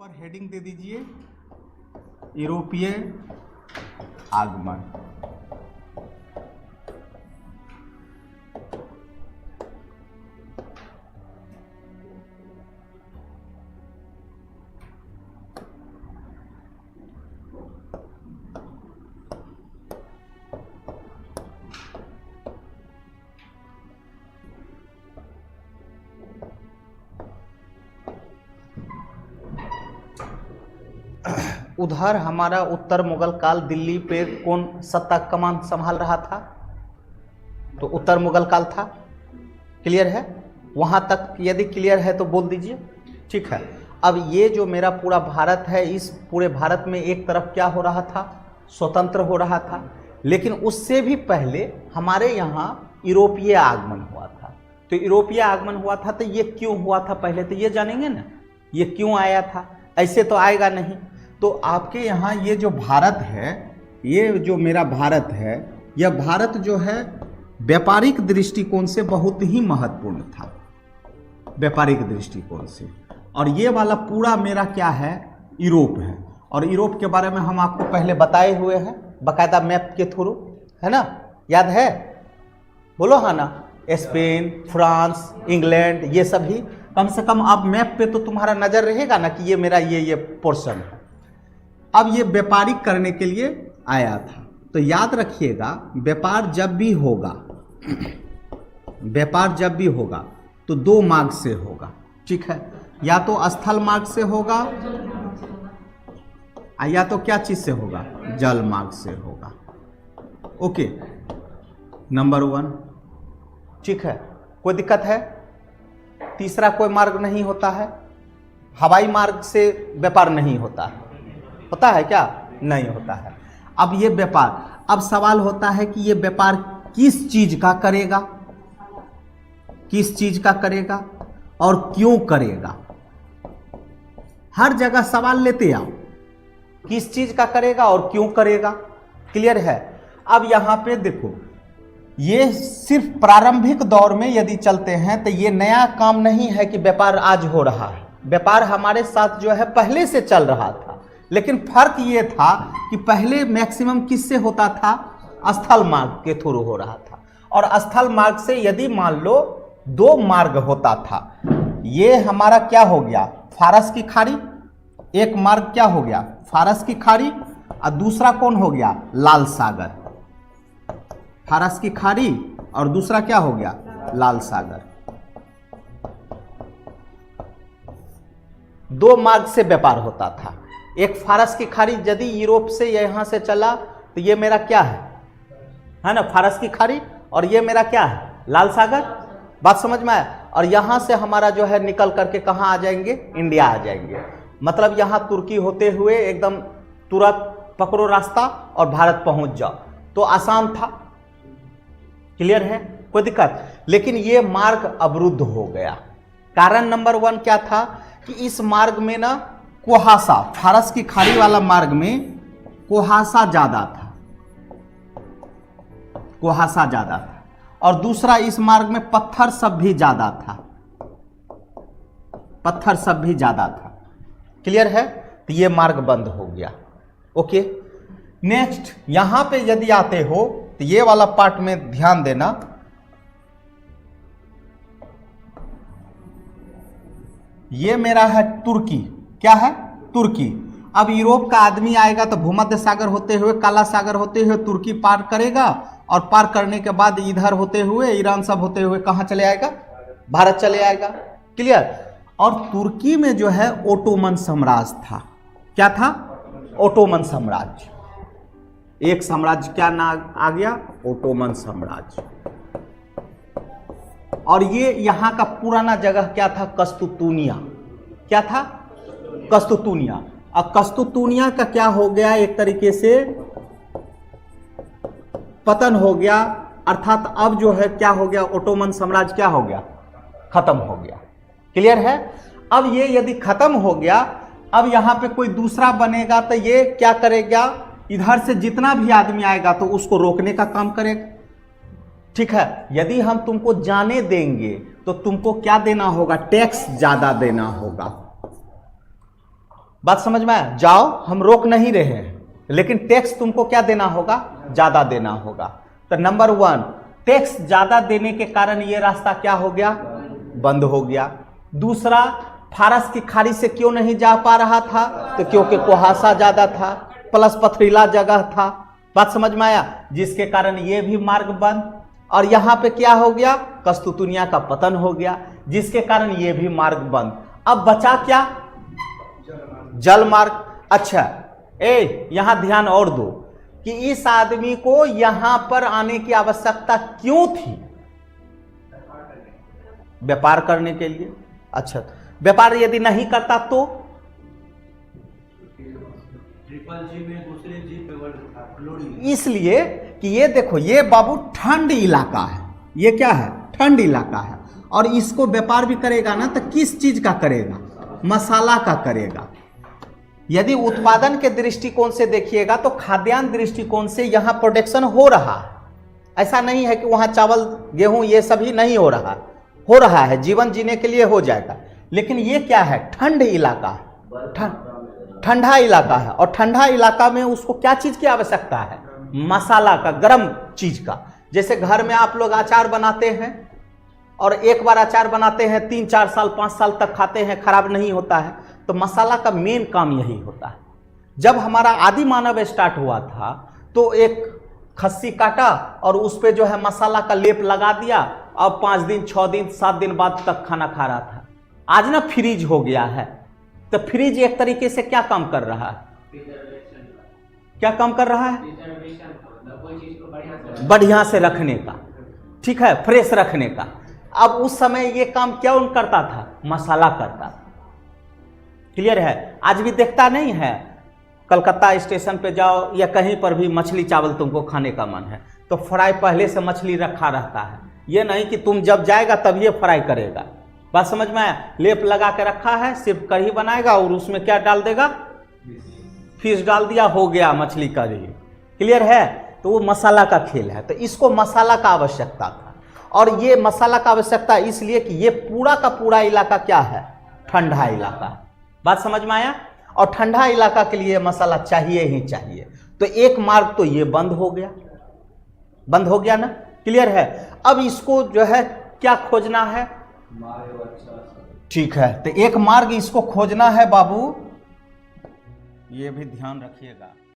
ऊपर हेडिंग दे दीजिए यूरोपीय आगमन। उधर हमारा उत्तर मुगल काल दिल्ली पे कौन सत्ता कमान संभाल रहा था? तो उत्तर मुगल काल था। क्लियर है? वहां तक यदि क्लियर है तो बोल दीजिए। ठीक है। अब ये जो मेरा पूरा भारत है, इस पूरे भारत में एक तरफ क्या हो रहा था? स्वतंत्र हो रहा था। लेकिन उससे भी पहले हमारे यहाँ यूरोपीय आगमन हुआ था। तो यूरोपीय आगमन हुआ था तो ये क्यों हुआ था पहले तो ये जानेंगे ना, ये क्यों आया था? ऐसे तो आएगा नहीं। तो आपके यहाँ ये जो भारत है, ये जो मेरा भारत है, यह भारत जो है व्यापारिक दृष्टिकोण से बहुत ही महत्वपूर्ण था, व्यापारिक दृष्टिकोण से। और ये वाला पूरा मेरा क्या है? यूरोप है। और यूरोप के बारे में हम आपको पहले बताए हुए हैं बाकायदा मैप के थ्रू, है ना? याद है? बोलो हाँ ना। स्पेन, फ्रांस, इंग्लैंड, ये सभी कम से कम अब मैप पे तो तुम्हारा नजर रहेगा ना कि ये मेरा ये पोर्शन है। अब ये व्यापारिक करने के लिए आया था। तो याद रखिएगा, व्यापार जब भी होगा, व्यापार जब भी होगा तो दो मार्ग से होगा। ठीक है? या तो स्थल मार्ग से होगा, या तो क्या चीज से होगा? जल मार्ग से होगा। Okay, number 1। ठीक है, कोई दिक्कत है? तीसरा कोई मार्ग नहीं होता है? हवाई मार्ग से व्यापार नहीं होता है? होता है क्या? नहीं होता है। अब ये व्यापार, अब सवाल होता है कि ये व्यापार किस चीज का करेगा, किस चीज का करेगा और क्यों करेगा? हर जगह सवाल लेते आओ, किस चीज का करेगा और क्यों करेगा। क्लियर है? अब यहां पे देखो, ये सिर्फ प्रारंभिक दौर में यदि चलते हैं तो ये नया काम नहीं है कि व्यापार आज हो रहा है। व्यापार हमारे साथ जो है पहले से चल रहा था, लेकिन फर्क ये था कि पहले मैक्सिमम किससे होता था? स्थल मार्ग के थ्रू हो रहा था। और स्थल मार्ग से यदि मान लो दो मार्ग होता था, ये हमारा क्या हो गया? फारस की खाड़ी। एक मार्ग क्या हो गया? फारस की खाड़ी। और दूसरा कौन हो गया? लाल सागर। फारस की खाड़ी और दूसरा क्या हो गया? लाल सागर। दो मार्ग से व्यापार होता था। एक फारस की खाड़ी यदि यूरोप से यहां से चला तो ये मेरा क्या है ना? फारस की खाड़ी। और ये मेरा क्या है? लाल सागर। बात समझ में आया? और यहां से हमारा जो है निकल करके कहां आ जाएंगे? इंडिया आ जाएंगे। मतलब यहां तुर्की होते हुए एकदम तुरंत पकड़ो रास्ता और भारत पहुंच जाओ, तो आसान था। क्लियर है? कोई दिक्कत? लेकिन ये मार्ग अवरुद्ध हो गया। कारण नंबर 1 क्या था कि इस मार्ग में ना कुहासा, फारस की खाड़ी वाला मार्ग में कुहासा ज्यादा था, कुहासा ज्यादा था। और दूसरा, इस मार्ग में पत्थर सब भी ज्यादा था, पत्थर सब भी ज्यादा था। क्लियर है? तो ये मार्ग बंद हो गया। ओके, नेक्स्ट यहां पे यदि आते हो तो ये वाला पार्ट में ध्यान देना। ये मेरा है तुर्की। क्या है? तुर्की। अब यूरोप का आदमी आएगा तो भूमध्य सागर होते हुए, काला सागर होते हुए तुर्की पार करेगा, और पार करने के बाद इधर होते हुए, ईरान सब होते हुए कहां चले आएगा? भारत चले आएगा। क्लियर? और तुर्की में जो है ओटोमन साम्राज्य था। क्या था? ओटोमन साम्राज्य। एक साम्राज्य क्या नाम आ गया? ओटोमन साम्राज्य। और ये यहां का पुराना जगह क्या था? कस्तुतुनिया। क्या था? कस्तुतुनिया। अब कस्तुतुनिया का क्या हो गया? एक तरीके से पतन हो गया। अर्थात अब जो है क्या हो गया? ओटोमन साम्राज्य क्या हो गया? खत्म हो गया। क्लियर है? अब ये यदि खत्म हो गया, अब यहां पे कोई दूसरा बनेगा तो ये क्या करेगा? इधर से जितना भी आदमी आएगा तो उसको रोकने का काम करेगा। ठीक है? यदि हम तुमको जाने देंगे तो तुमको क्या देना होगा? टैक्स ज्यादा देना होगा। बात समझ में आया? जाओ, हम रोक नहीं रहे हैं, लेकिन टैक्स तुमको क्या देना होगा? ज्यादा देना होगा। तो नंबर 1, टैक्स ज्यादा देने के कारण ये रास्ता क्या हो गया? बंद हो गया। दूसरा, फारस की खाड़ी से क्यों नहीं जा पा रहा था? तो क्योंकि कुहासा ज्यादा था, प्लस पथरीला जगह था। बात समझ में आया? जिसके कारण ये भी मार्ग बंद। और यहां पे क्या हो गया? कस्तुतुनिया का पतन हो गया, जिसके कारण ये भी मार्ग बंद। अब बचा क्या? जल मार्ग। अच्छा, यहां ध्यान और दो कि इस आदमी को यहां पर आने की आवश्यकता क्यों थी? व्यापार करने के लिए। अच्छा, व्यापार यदि नहीं करता तो इसलिए कि ये देखो, ये बाबू ठंड इलाका है। ये क्या है? ठंड इलाका है। और इसको व्यापार भी करेगा ना, तो किस चीज का करेगा? मसाला का करेगा। यदि उत्पादन के दृष्टिकोण से देखिएगा तो खाद्यान्न दृष्टिकोण से यहां प्रोडक्शन हो रहा है। ऐसा नहीं है कि वहां चावल गेहूं ये सभी नहीं हो रहा है, जीवन जीने के लिए हो जाएगा। लेकिन ये क्या है? ठंड इलाका है, ठंडा इलाका है। और ठंडा इलाका में उसको क्या चीज की आवश्यकता है? मसाला का, गर्म चीज का। जैसे घर में आप लोग अचार बनाते हैं और एक बार अचार बनाते हैं 3, 4 साल, 5 साल तक खाते हैं, खराब नहीं होता है। तो मसाला का मेन काम यही होता है। जब हमारा आदि मानव स्टार्ट हुआ था तो एक खस्सी काटा और उस पे जो है मसाला का लेप लगा दिया, अब 5 दिन, 6 दिन, 7 दिन बाद तक खाना खा रहा था। आज ना फ्रीज हो गया है, तो फ्रीज एक तरीके से क्या काम कर रहा है? क्या काम कर रहा है? बढ़िया से रखने का, ठीक है, फ्रेश रखने का। अब उस समय ये काम क्या करता था? मसाला करता था। क्लियर है? आज भी देखता नहीं है, कलकत्ता स्टेशन पे जाओ या कहीं पर भी मछली चावल तुमको खाने का मन है तो फ्राई पहले से मछली रखा रहता है। ये नहीं कि तुम जब जाएगा तब ये फ्राई करेगा। बात समझ में आया? लेप लगा के रखा है, सिर्फ कढ़ी बनाएगा और उसमें क्या डाल देगा? फिश डाल दिया, हो गया मछली कढ़ी। क्लियर है? तो वो मसाला का खेल है। तो इसको मसाला का आवश्यकता था। और ये मसाला का आवश्यकता इसलिए कि ये पूरा का पूरा इलाका क्या है? ठंडा इलाका है। बात समझ में आया? और ठंडा इलाका के लिए मसाला चाहिए ही चाहिए। तो एक मार्ग तो ये बंद हो गया ना। क्लियर है? अब इसको जो है क्या खोजना है? ठीक है, तो एक मार्ग इसको खोजना है बाबू, ये भी ध्यान रखिएगा।